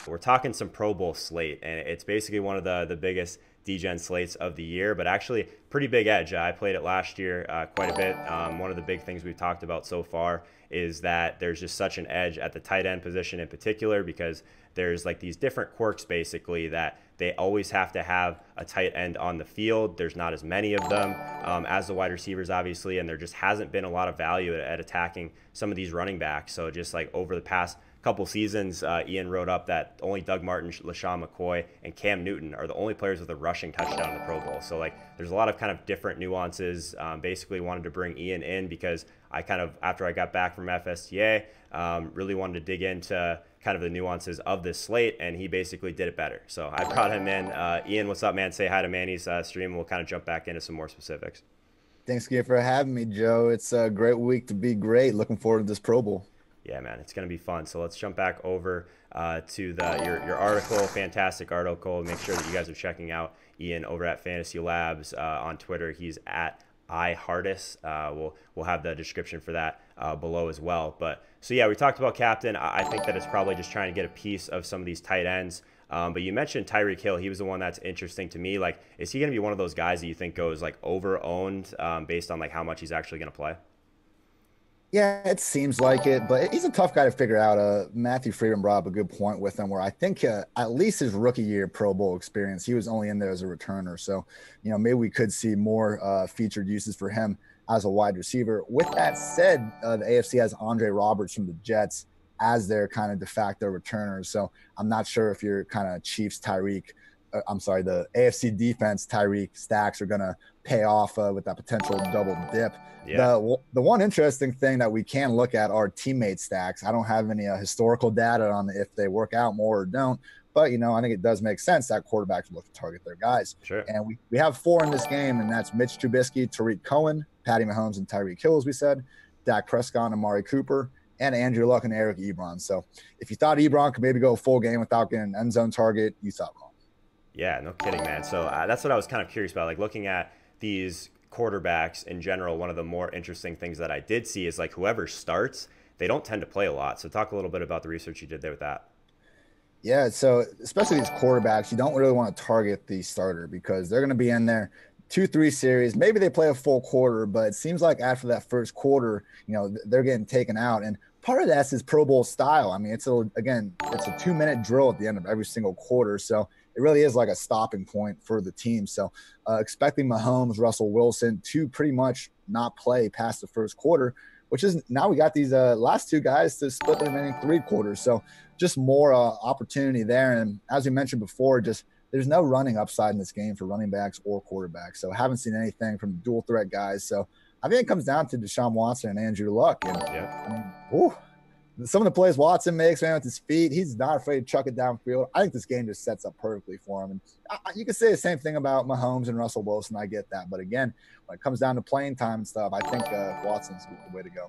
We're talking some Pro Bowl slate, and it's basically one of the biggest DGen slates of the year, but actually pretty big edge. I played it last year quite a bit. One of the big things we've talked about so far is that there's just such an edge at the tight end position in particular, because there's like these different quirks basically that they always have to have a tight end on the field. There's not as many of them as the wide receivers, obviously, and there just hasn't been a lot of value at attacking some of these running backs. So just like over the past couple seasons, Ian wrote up that only Doug Martin, LaShawn McCoy, and Cam Newton are the only players with a rushing touchdown in the Pro Bowl. So like there's a lot of kind of different nuances. Basically wanted to bring Ian in because I kind of, after I got back from FSTA, really wanted to dig into kind of the nuances of this slate, and he basically did it better. So I brought him in. Ian, what's up, man? Say hi to Manny's stream. We'll kind of jump back into some more specifics. Thanks again for having me, Joe. It's a great week to be great. Looking forward to this Pro Bowl. Yeah, man, it's going to be fun. So let's jump back over to your article, fantastic article. Make sure that you guys are checking out Ian over at Fantasy Labs on Twitter. He's at iHardis. We'll have the description for that below as well. But so yeah, we talked about captain. I think that it's probably just trying to get a piece of some of these tight ends. But you mentioned Tyreek Hill. He was the one that's interesting to me. Like, is he going to be one of those guys that you think goes like over owned based on like how much he's actually going to play? Yeah, it seems like it, but he's a tough guy to figure out. Matthew Freedom brought up a good point with him, where I think at least his rookie year Pro Bowl experience, he was only in there as a returner. So, maybe we could see more featured uses for him as a wide receiver. With that said, the AFC has Andre Roberts from the Jets as their kind of de facto returner. So I'm not sure if your kind of Chiefs the AFC defense Tyreek stacks are going to pay off with that potential double dip. Yeah. The one interesting thing that we can look at are teammate stacks. I don't have any historical data on if they work out more or don't, but I think it does make sense that quarterbacks look to target their guys. Sure. And we have 4 in this game, and that's Mitch Trubisky, Tariq Cohen, Patty Mahomes, and Tyreek Hill, as we said, Dak Prescott, and Amari Cooper, and Andrew Luck and Eric Ebron. So if you thought Ebron could maybe go a full game without getting an end zone target, you thought wrong. Yeah, no kidding, man. So that's what I was kind of curious about. Like looking at these quarterbacks in general, one of the more interesting things that I did see is like whoever starts, they don't tend to play a lot. So talk a little bit about the research you did there with that. Yeah, so especially these quarterbacks, you don't really want to target the starter because they're going to be in there 2-3 series. Maybe they play a full quarter, but it seems like after that first quarter, they're getting taken out. And part of that's his Pro Bowl style. I mean, it's a 2-minute drill at the end of every single quarter. So it really is like a stopping point for the team. So expecting Mahomes, Russell Wilson to pretty much not play past the first quarter, which is now we got these last 2 guys to split the remaining 3 quarters. So just more opportunity there. And as we mentioned before, there's no running upside in this game for running backs or quarterbacks. So haven't seen anything from dual threat guys. So I think it comes down to Deshaun Watson and Andrew Luck. And yeah. Some of the plays Watson makes, man, with his feet, he's not afraid to chuck it downfield. I think this game just sets up perfectly for him. And you can say the same thing about Mahomes and Russell Wilson. I get that. But again, when it comes down to playing time and stuff, I think Watson's the way to go.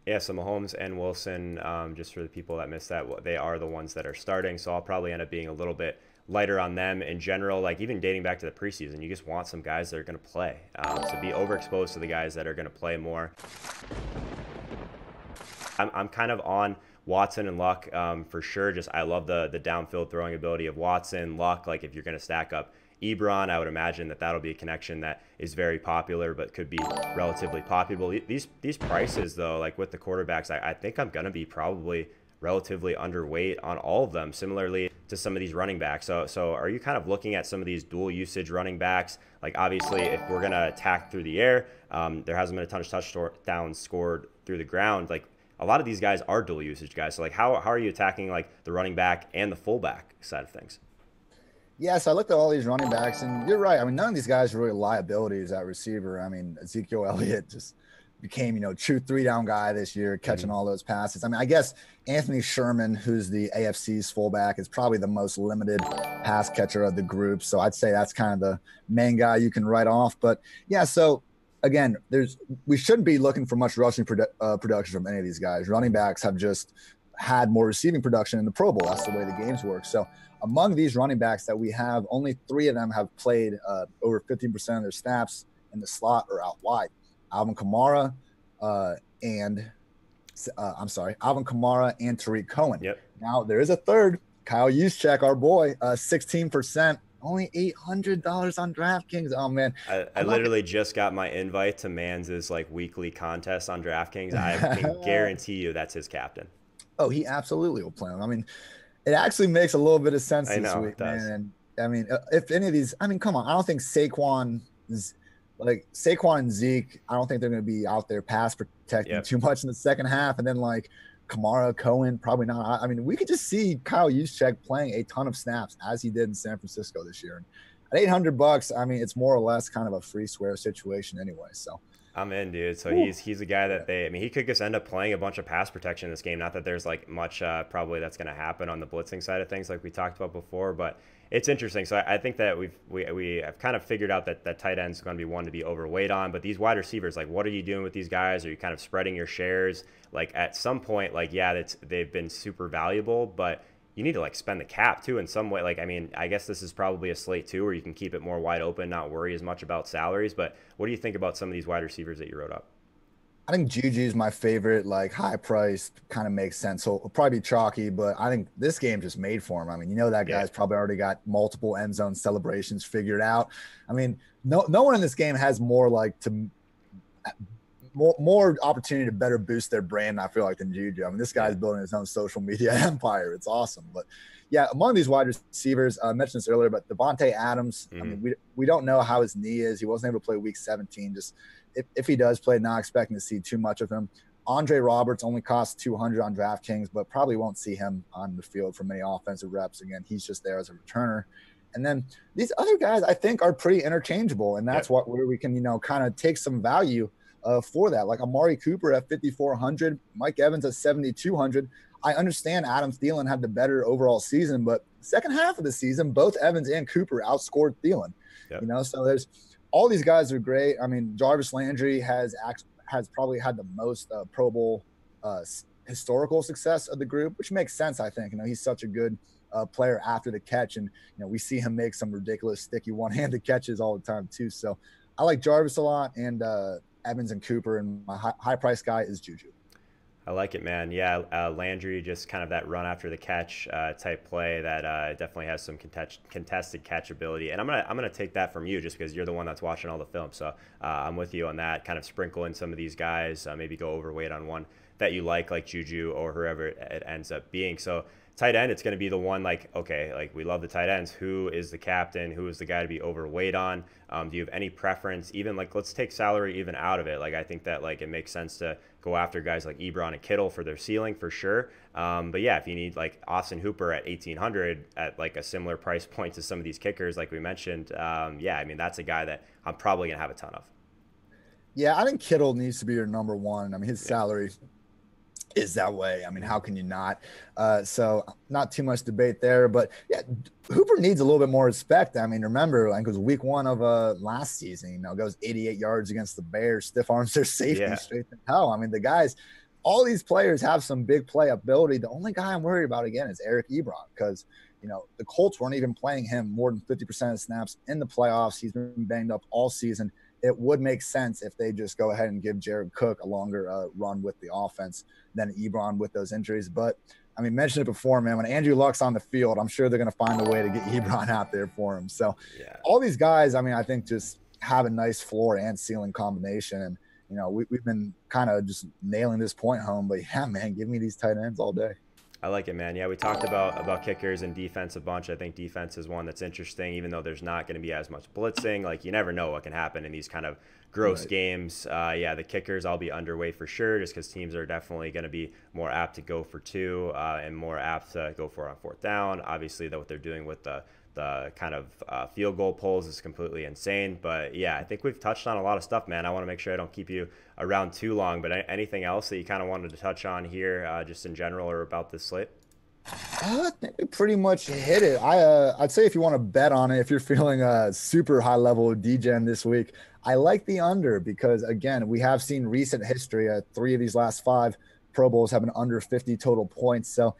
Yeah, so Mahomes and Wilson, just for the people that missed that, they are the ones that are starting. So I'll probably end up being a little bit lighter on them in general. Like even dating back to the preseason, you just want some guys that are going to play. So be overexposed to the guys that are going to play more. I'm kind of on Watson and Luck for sure. Just I love the downfield throwing ability of Watson. Luck, like if you're going to stack up Ebron, I would imagine that that'll be a connection that is very popular, but could be relatively popular. These prices though, like with the quarterbacks, I think I'm going to be probably relatively underweight on all of them, similarly to some of these running backs. So are you kind of looking at some of these dual usage running backs? Like obviously if we're going to attack through the air, there hasn't been a ton of touchdowns scored through the ground. Like a lot of these guys are dual usage guys. So like how are you attacking like the running back and the fullback side of things? Yes, I looked at all these running backs, and you're right. I mean, none of these guys are really liabilities at receiver. I mean, Ezekiel Elliott just became, true 3-down guy this year, catching all those passes. I mean, I guess Anthony Sherman, who's the AFC's fullback, is probably the most limited pass catcher of the group. So I'd say that's kind of the main guy you can write off. But yeah, so again, we shouldn't be looking for much rushing production from any of these guys. Running backs have just had more receiving production in the Pro Bowl. That's the way the games work. So among these running backs that we have, only 3 of them have played over 15% of their snaps in the slot or out wide. Alvin Kamara and Tariq Cohen. Yep. Now there is a third, Kyle Juszczyk, our boy, 16%, only $800 on DraftKings. Oh man, I literally just got my invite to Mans's like weekly contest on DraftKings. I can guarantee you that's his captain. Oh, he absolutely will play him. I mean, it actually makes a little bit of sense I this know it week, does. man. And I mean, if any of these, I mean, come on, I don't think Saquon and Zeke, I don't think they're going to be out there pass protecting too much in the second half. And then like Kamara, Cohen, probably not. I mean, we could just see Kyle Juszczyk playing a ton of snaps as he did in San Francisco this year. And at $800, I mean, it's more or less kind of a free swear situation anyway. So I'm in, dude. So he's a guy that I mean, he could just end up playing a bunch of pass protection in this game. Not that there's like much probably that's going to happen on the blitzing side of things, like we talked about before, but it's interesting. So I think that we have kind of figured out that tight end is going to be one to be overweight on. But these wide receivers, like, what are you doing with these guys? Are you kind of spreading your shares? Like at some point, like they've been super valuable, but you need to like spend the cap too in some way. Like, I mean, I guess this is probably a slate too, where you can keep it more wide open, not worry as much about salaries. But what do you think about some of these wide receivers that you wrote up? I think Juju is my favorite, like high priced, kind of makes sense. So it'll probably be chalky, but I think this game just made for him. I mean, that guy's probably already got multiple end zone celebrations figured out. I mean, no one in this game has more more opportunity to better boost their brand, I feel like, than Juju. I mean, this guy's building his own social media empire. It's awesome. But yeah, among these wide receivers, I mentioned this earlier, but Devontae Adams, I mean, we don't know how his knee is. He wasn't able to play week 17. Just if he does play, not expecting to see too much of him. Andre Roberts only costs $200 on DraftKings, but probably won't see him on the field for many offensive reps. Again, he's just there as a returner. And then these other guys, I think, are pretty interchangeable, and that's where we can, kind of take some value for that. Like Amari Cooper at 5,400, Mike Evans at 7,200. I understand Adam Thielen had the better overall season, but second half of the season, both Evans and Cooper outscored Thielen. So there's all these guys are great. I mean, Jarvis Landry has probably had the most Pro Bowl historical success of the group, which makes sense, I think. He's such a good player after the catch, and we see him make some ridiculous sticky one-handed catches all the time too. So I like Jarvis a lot, and Evans and Cooper, and my high price guy is Juju. I like it, man. Yeah, Landry, just kind of that run after the catch type play that definitely has some contested catch ability. And I'm gonna take that from you just because you're the one that's watching all the film. So I'm with you on that. Kind of sprinkle in some of these guys, maybe go overweight on one that you like Juju or whoever it ends up being. So tight end, it's going to be the one like, okay, like we love the tight ends. Who is the captain? Who is the guy to be overweight on? Do you have any preference? Even like, let's take salary even out of it. Like, I think that like it makes sense to go after guys like Ebron and Kittle for their ceiling for sure. But yeah, if you need like Austin Hooper at 1,800 at like a similar price point to some of these kickers, like we mentioned, yeah, I mean, that's a guy that I'm probably going to have a ton of. Yeah, I think Kittle needs to be your number one. I mean, his salary is that way. I mean, how can you not? So not too much debate there, but yeah, Hooper needs a little bit more respect. I mean, remember, like it was week 1 of last season, goes 88 yards against the Bears, stiff arms their safety straight to hell. I mean, the guys, all these players have some big play ability. The only guy I'm worried about again is Eric Ebron, because the Colts weren't even playing him more than 50% of snaps in the playoffs. He's been banged up all season. It would make sense if they just go ahead and give Jared Cook a longer run with the offense than Ebron with those injuries. But, I mean, mentioned it before, man, when Andrew Luck's on the field, I'm sure they're going to find a way to get Ebron out there for him. So all these guys, I mean, I think just have a nice floor and ceiling combination. And, we've been kind of just nailing this point home. But, yeah, man, give me these tight ends all day. I like it, man. Yeah, we talked about kickers and defense a bunch. I think defense is one that's interesting, even though there's not going to be as much blitzing. Like, you never know what can happen in these kind of gross games. Yeah, the kickers, I'll be underweight for sure, just because teams are definitely going to be more apt to go for 2 and more apt to go for it on 4th down. Obviously, what they're doing with the kind of field goal polls is completely insane. But yeah, I think we've touched on a lot of stuff, man. I want to make sure I don't keep you around too long, but anything else that you kind of wanted to touch on here, just in general or about this slate? I think we pretty much hit it. I'd say if you want to bet on it, if you're feeling a super high level of DGen this week, I like the under because, again, we have seen recent history. 3 of these last 5 Pro Bowls have been under 50 total points. So,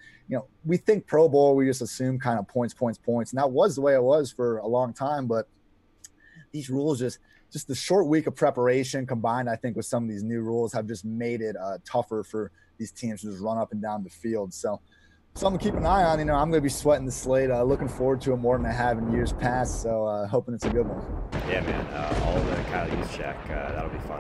we think Pro Bowl, we just assume kind of points. And that was the way it was for a long time. But these rules just the short week of preparation combined, I think, with some of these new rules have just made it tougher for these teams to just run up and down the field. So something to keep an eye on. You know, I'm going to be sweating the slate. Looking forward to it more than I have in years past. So hoping it's a good one. Yeah, man. All the Kyle Juszczyk, that'll be fun.